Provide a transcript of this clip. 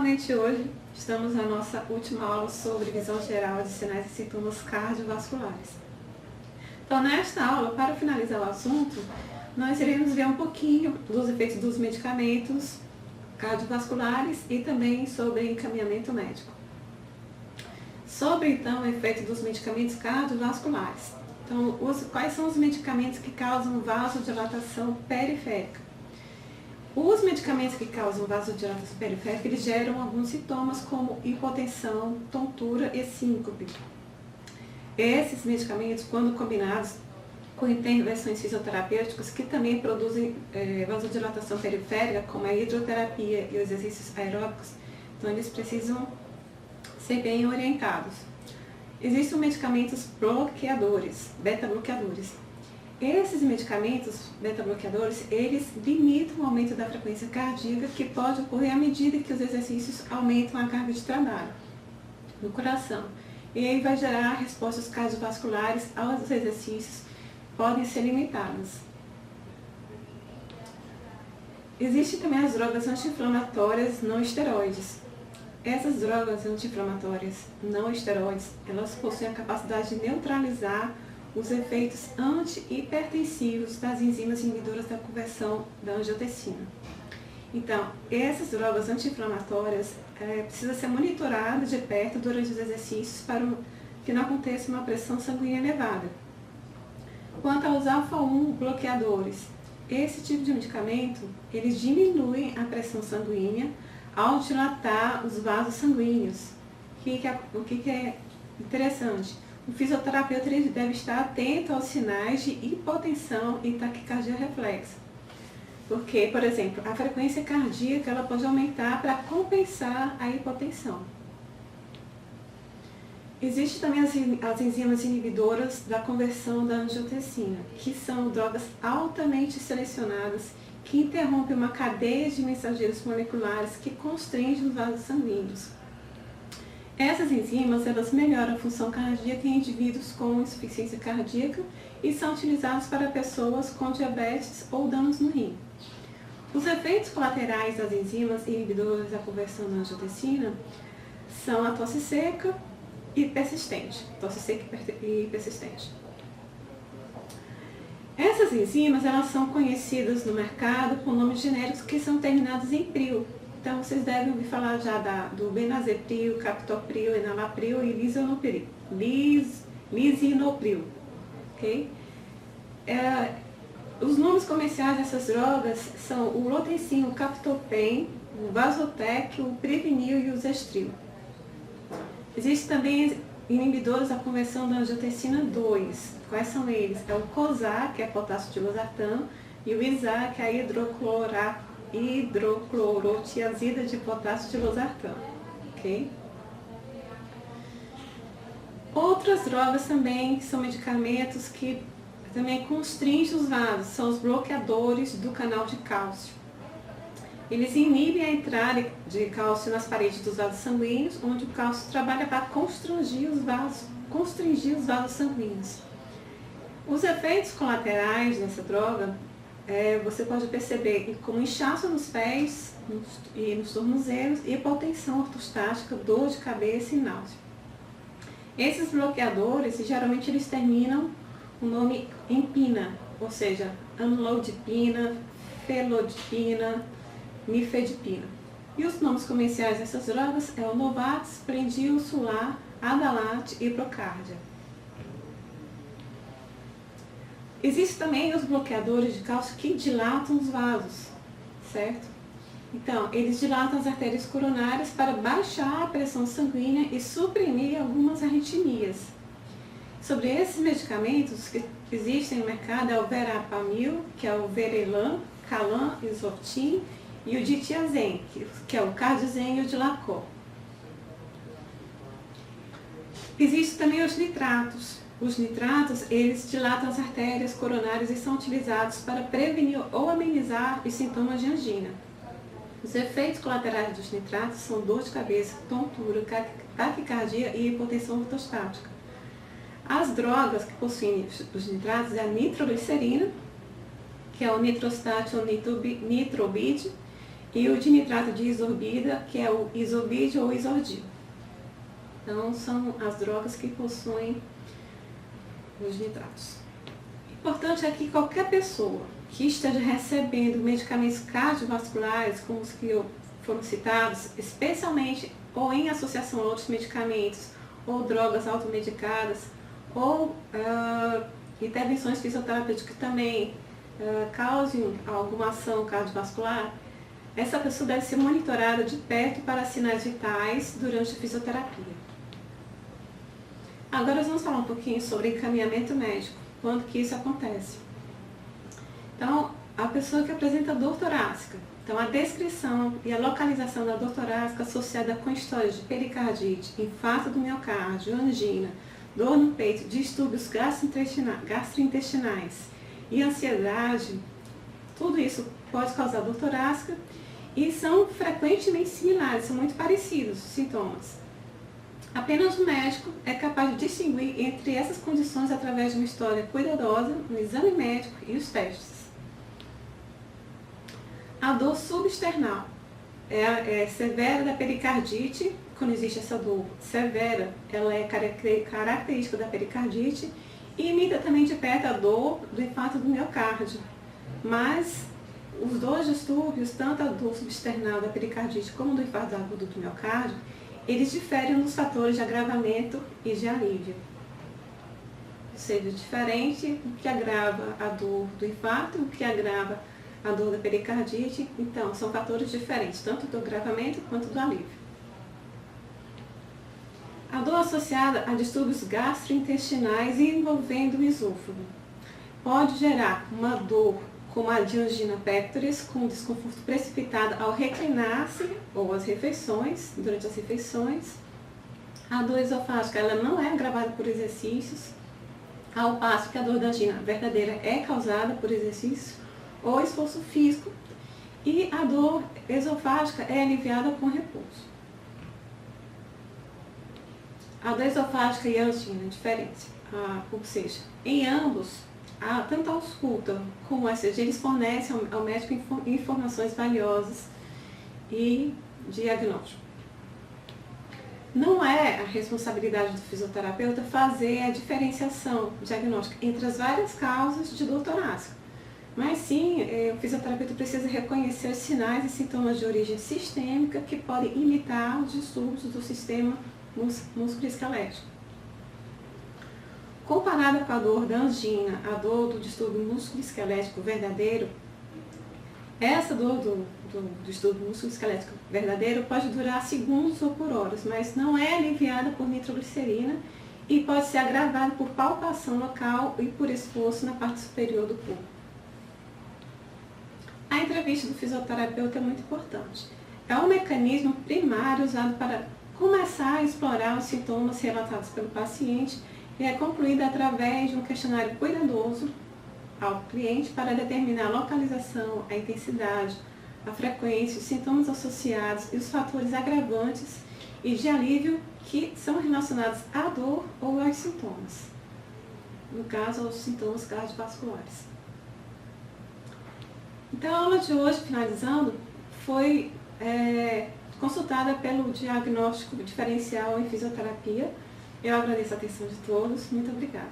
Novamente hoje estamos na nossa última aula sobre visão geral de sinais e sintomas cardiovasculares. Então, nesta aula, para finalizar o assunto, nós iremos ver um pouquinho dos efeitos dos medicamentos cardiovasculares e também sobre encaminhamento médico. Sobre, então, o efeito dos medicamentos cardiovasculares. Então, quais são os medicamentos que causam vasodilatação periférica? Os medicamentos que causam vasodilatação periférica, eles geram alguns sintomas como hipotensão, tontura e síncope. Esses medicamentos, quando combinados com intervenções fisioterapêuticas que também produzem vasodilatação periférica, como a hidroterapia e os exercícios aeróbicos, então eles precisam ser bem orientados. Existem medicamentos bloqueadores, beta-bloqueadores. Esses medicamentos beta-bloqueadores, eles limitam o aumento da frequência cardíaca que pode ocorrer à medida que os exercícios aumentam a carga de trabalho no coração. E aí vai gerar respostas cardiovasculares aos exercícios, podem ser limitadas. Existem também as drogas anti-inflamatórias não esteroides. Essas drogas anti-inflamatórias não esteroides, elas possuem a capacidade de neutralizar os efeitos anti-hipertensivos das enzimas inibidoras da conversão da angiotensina. Então, essas drogas anti-inflamatórias precisam ser monitoradas de perto durante os exercícios para que não aconteça uma pressão sanguínea elevada. Quanto aos alfa-1 bloqueadores, esse tipo de medicamento, eles diminuem a pressão sanguínea ao dilatar os vasos sanguíneos. O que é interessante? O fisioterapeuta deve estar atento aos sinais de hipotensão e taquicardia reflexa. Porque, por exemplo, a frequência cardíaca ela pode aumentar para compensar a hipotensão. Existem também as enzimas inibidoras da conversão da angiotensina, que são drogas altamente selecionadas que interrompem uma cadeia de mensageiros moleculares que constringem os vasos sanguíneos. Essas enzimas, elas melhoram a função cardíaca em indivíduos com insuficiência cardíaca e são utilizadas para pessoas com diabetes ou danos no rim. Os efeitos colaterais das enzimas inibidoras da conversão da angiotensina são a tosse seca e persistente. Essas enzimas, elas são conhecidas no mercado com nomes genéricos que são terminados em pril. Então, vocês devem ouvir falar já do benazepril, captopril, enalapril e lisinopril. Okay? Os nomes comerciais dessas drogas são o Lotensin, o Captopril, o Vasotec, o Previnil e o Zestril. Existem também inibidores da conversão da angiotensina 2. Quais são eles? É o COSAR, que é potássio de losartano, e o ISAR, que é a hidroclorotiazida de potássio de losartano. Okay? Outras drogas também são medicamentos que também constringem os vasos, são os bloqueadores do canal de cálcio. Eles inibem a entrada de cálcio nas paredes dos vasos sanguíneos, onde o cálcio trabalha para constringir os vasos sanguíneos. Os efeitos colaterais dessa droga, você pode perceber como inchaço nos pés e nos tornozelos, hipotensão ortostática, dor de cabeça e náusea. Esses bloqueadores, geralmente eles terminam o nome em pina, ou seja, amlodipina, felodipina, nifedipina. E os nomes comerciais dessas drogas é o Novartis, Prendil, Sular, Adalat e Procardia. Existem também os bloqueadores de cálcio que dilatam os vasos, certo? Então, eles dilatam as artérias coronárias para baixar a pressão sanguínea e suprimir algumas arritmias. Sobre esses medicamentos que existem no mercado é o Verapamil, que é o Verelan, Calan, Isortin, e o Ditiazen, que é o Cardizem e o Dilacor. Existem também os nitratos. Os nitratos, eles dilatam as artérias coronárias e são utilizados para prevenir ou amenizar os sintomas de angina. Os efeitos colaterais dos nitratos são dor de cabeça, tontura, taquicardia e hipotensão ortostática. As drogas que possuem os nitratos é a nitroglicerina, que é o nitrostat ou nitrobid, e o dinitrato de isorbida, que é o isobid ou isordil. Então, são as drogas que possuem os nitratos. Importante é que qualquer pessoa que esteja recebendo medicamentos cardiovasculares, como os que foram citados, especialmente ou em associação a outros medicamentos, ou drogas automedicadas, ou intervenções fisioterapêuticas que também causem alguma ação cardiovascular, essa pessoa deve ser monitorada de perto para sinais vitais durante a fisioterapia. Agora nós vamos falar um pouquinho sobre encaminhamento médico, quando que isso acontece. Então, a pessoa que apresenta dor torácica, então a descrição e a localização da dor torácica associada com histórias de pericardite, infarto do miocárdio, angina, dor no peito, distúrbios gastrointestinais e ansiedade, tudo isso pode causar dor torácica e são frequentemente similares, são muito parecidos os sintomas. Apenas o médico é capaz de distinguir entre essas condições através de uma história cuidadosa, um exame médico e os testes. A dor substernal é severa da pericardite. Quando existe essa dor severa, ela é característica da pericardite e imita também de perto a dor do infarto do miocárdio. Mas os dois distúrbios, tanto a dor substernal da pericardite como do infarto agudo do miocárdio, eles diferem nos fatores de agravamento e de alívio. Ou seja, diferente o que agrava a dor do infarto, o que agrava a dor da pericardite. Então, são fatores diferentes, tanto do agravamento quanto do alívio. A dor associada a distúrbios gastrointestinais envolvendo o esôfago pode gerar uma dor como a de angina pectoris, com desconforto precipitado ao reclinar-se ou as refeições, durante as refeições. A dor esofágica ela não é agravada por exercícios, ao passo que a dor da angina verdadeira é causada por exercício ou esforço físico, e a dor esofágica é aliviada com repouso. A dor esofágica e a angina é diferente, ou seja, em ambos, tanto a ausculta como o ECG, eles fornecem ao médico informações valiosas e diagnóstico. Não é a responsabilidade do fisioterapeuta fazer a diferenciação diagnóstica entre as várias causas de dor torácica, mas sim, o fisioterapeuta precisa reconhecer os sinais e sintomas de origem sistêmica que podem imitar os distúrbios do sistema músculo-esquelético. Comparada com a dor da angina, a dor do distúrbio músculo-esquelético verdadeiro, essa dor do distúrbio músculo-esquelético verdadeiro pode durar segundos ou por horas, mas não é aliviada por nitroglicerina e pode ser agravada por palpação local e por esforço na parte superior do corpo. A entrevista do fisioterapeuta é muito importante. É um mecanismo primário usado para começar a explorar os sintomas relatados pelo paciente e é concluída através de um questionário cuidadoso ao cliente para determinar a localização, a intensidade, a frequência, os sintomas associados e os fatores agravantes e de alívio que são relacionados à dor ou aos sintomas, no caso, aos sintomas cardiovasculares. Então, a aula de hoje, finalizando, foi consultada pelo diagnóstico diferencial em fisioterapia. Eu agradeço a atenção de todos. Muito obrigada.